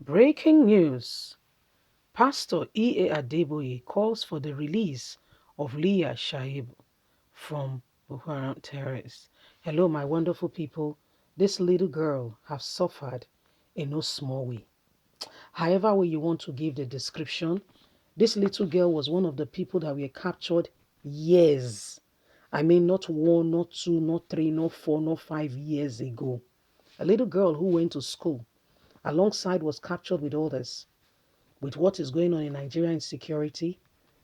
Breaking news. Pastor E.A. ADEBOYE calls for the release of LEAH SHARIBU from Boko Haram terrorists. Hello, my wonderful people. This little girl has suffered in no small way. However way you want to give the description, this little girl was one of the people that were captured years. I mean, not one, not two, not three, not four, not 5 years ago. A little girl who went to school alongside was captured with others, with what is going on in Nigeria insecurity,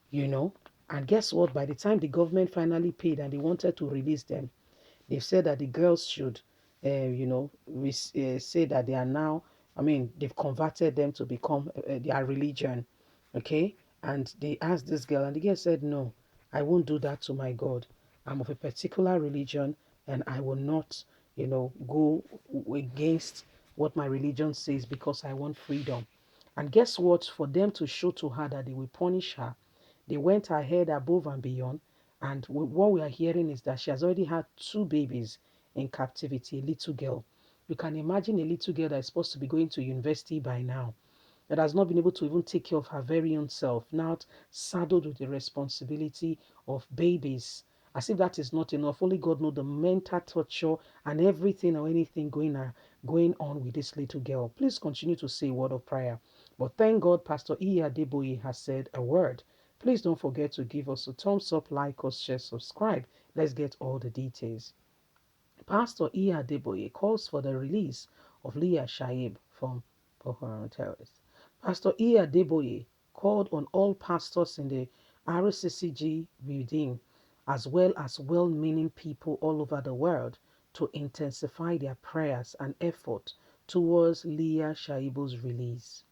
you know. And guess what? By the time the government finally paid and they wanted to release them, they've said that the girls should, say that they are now, they've converted them to become their religion, okay? And they asked this girl, and the girl said, no, I won't do that to my God. I'm of a particular religion, and I will not, go against what my religion says because I want freedom. And guess what? For them to show to her that they will punish her, they went ahead above and beyond. And what we are hearing is that she has already had 2 babies in captivity, a little girl. You can imagine a little girl that is supposed to be going to university by now, that has not been able to even take care of her very own self, now saddled with the responsibility of babies. As if that is not enough. Only God knows the mental torture and everything or anything going on with this little girl. Please continue to say a word of prayer. But thank God, Pastor E. ADEBOYE has said a word. Please don't forget to give us a thumbs up, like us, share, subscribe. Let's get all the details. Pastor E. ADEBOYE calls for the release of LEAH SHARIBU from Boko Haram terrorists. Pastor E. ADEBOYE called on all pastors in the RCCG building, as well as well-meaning people all over the world, to intensify their prayers and effort towards LEAH SHARIBU's release.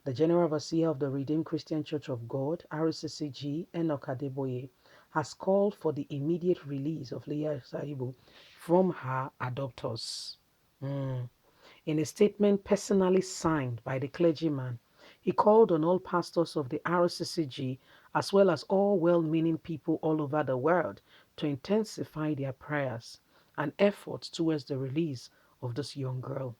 The General Overseer of the Redeemed Christian Church of God, RCCG, Enoch ADEBOYE, has called for the immediate release of LEAH SHARIBU from her adopters. In a statement personally signed by the clergyman, he called on all pastors of the RCCG, as well as all well-meaning people all over the world, to intensify their prayers and efforts towards the release of this young girl.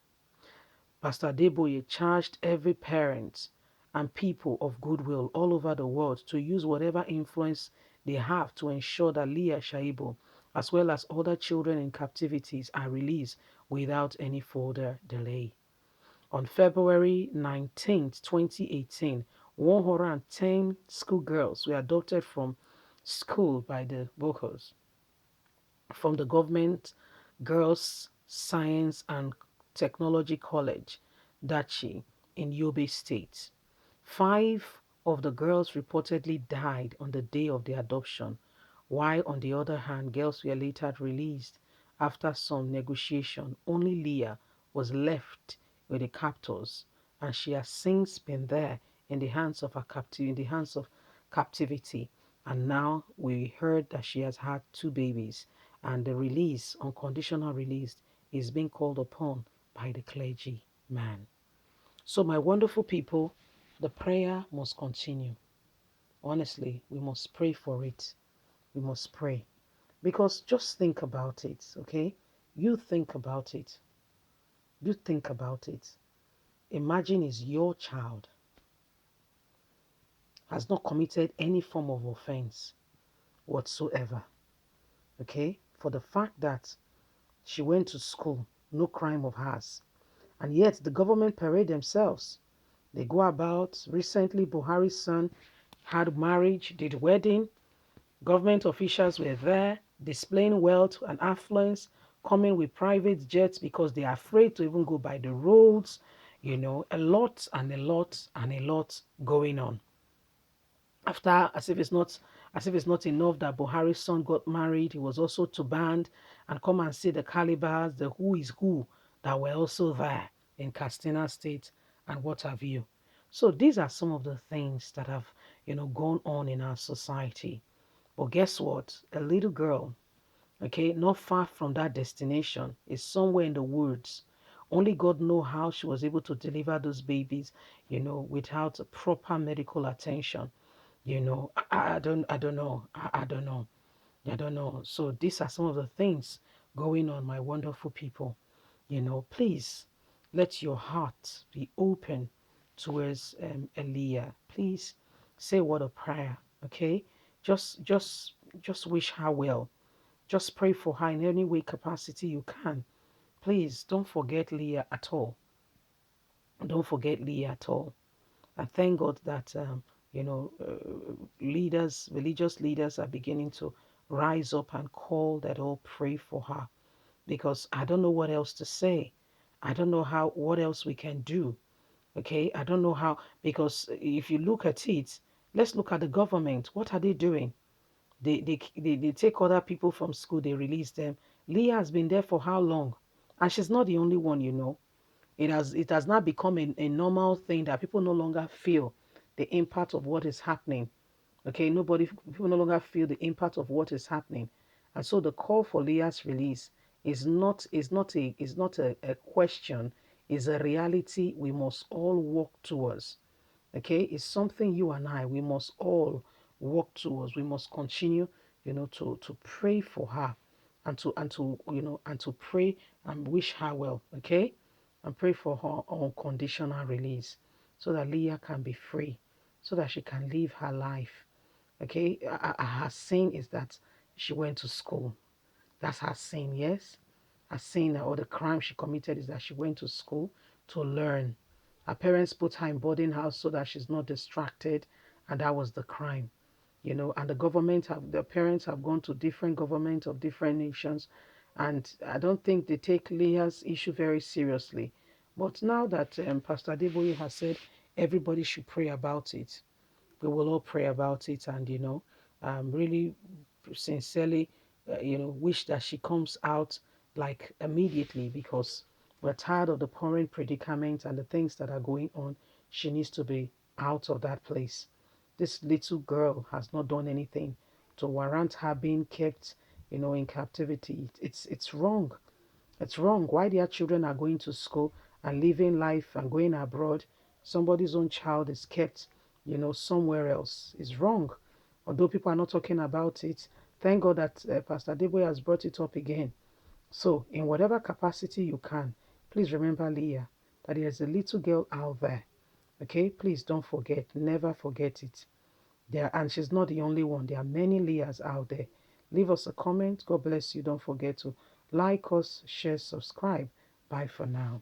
Pastor ADEBOYE charged every parent and people of goodwill all over the world to use whatever influence they have to ensure that LEAH SHARIBU, as well as other children in captivities, are released without any further delay. On February 19th, 2018, 110 schoolgirls were adopted from school by the Bokos from the government Girls Science and Technology College, Dachi, in Yobe State. 5 of the girls reportedly died on the day of the adoption, while on the other hand, girls were later released after some negotiation. Only LEAH was left with the captors, and she has since been there in the hands of captivity. And now we heard that she has had 2 babies, and the release, unconditional release, is being called upon by the clergy man. So my wonderful people, the prayer must continue. Honestly, we must pray for it. We must pray. Because just think about it, okay? You think about it. You think about it. Imagine it's your child, has not committed any form of offense whatsoever, okay? For the fact that she went to school, no crime of hers. And yet the government parade themselves. They go about. Recently, Buhari's son had marriage, did wedding. Government officials were there displaying wealth and affluence, coming with private jets because they are afraid to even go by the roads. You know, a lot and a lot and a lot going on. After, as if it's not enough that Buhari's son got married, he was also to band and come and see the calibers, the who is who that were also there in Katsina State and what have you. So these are some of the things that have, gone on in our society. But guess what? A little girl, okay, not far from that destination, is somewhere in the woods. Only God knows how she was able to deliver those babies, without proper medical attention. I don't know. I don't know. I don't know. So these are some of the things going on, my wonderful people. Please let your heart be open towards LEAH. Please say a word of prayer, okay? Just wish her well. Just pray for her in any way capacity you can. Please don't forget LEAH at all. Don't forget LEAH at all. And thank God that leaders, religious leaders, are beginning to rise up and call that all pray for her, because I don't know what else to say. I don't know what else we can do. Okay, I don't know how, because if you look at it, let's look at the government. What are they doing? They take other people from school, they release them. LEAH has been there for how long? And she's not the only one, It has now become a normal thing that people no longer feel the impact of what is happening. Okay, people no longer feel the impact of what is happening. And so the call for LEAH's release is not a question, is a reality we must all work towards. Okay, it's something you and I, we must all work towards. We must continue, to pray for her, and to pray and wish her well. Okay, and pray for her unconditional release, so that LEAH can be free, so that she can live her life. Okay, her sin is that she went to school. That's her sin, yes. Her sin, or the crime she committed, is that she went to school to learn. Her parents put her in boarding house so that she's not distracted, and that was the crime. And the parents have gone to different governments of different nations, and I don't think they take LEAH's issue very seriously. But now that Pastor ADEBOYE has said everybody should pray about it, we will all pray about it, and really sincerely wish that she comes out like immediately, because we're tired of the current predicament and the things that are going on. She needs to be out of that place. This little girl has not done anything to warrant her being kept in captivity. It's wrong. It's wrong. Why their children are going to school and living life and going abroad, somebody's own child is kept, somewhere else. It's wrong. Although people are not talking about it, thank God that Pastor ADEBOYE has brought it up again. So, in whatever capacity you can, please remember, LEAH, that there's a little girl out there. Okay, please don't forget. Never forget it. And she's not the only one. There are many LEAHs out there. Leave us a comment. God bless you. Don't forget to like us, share, subscribe. Bye for now.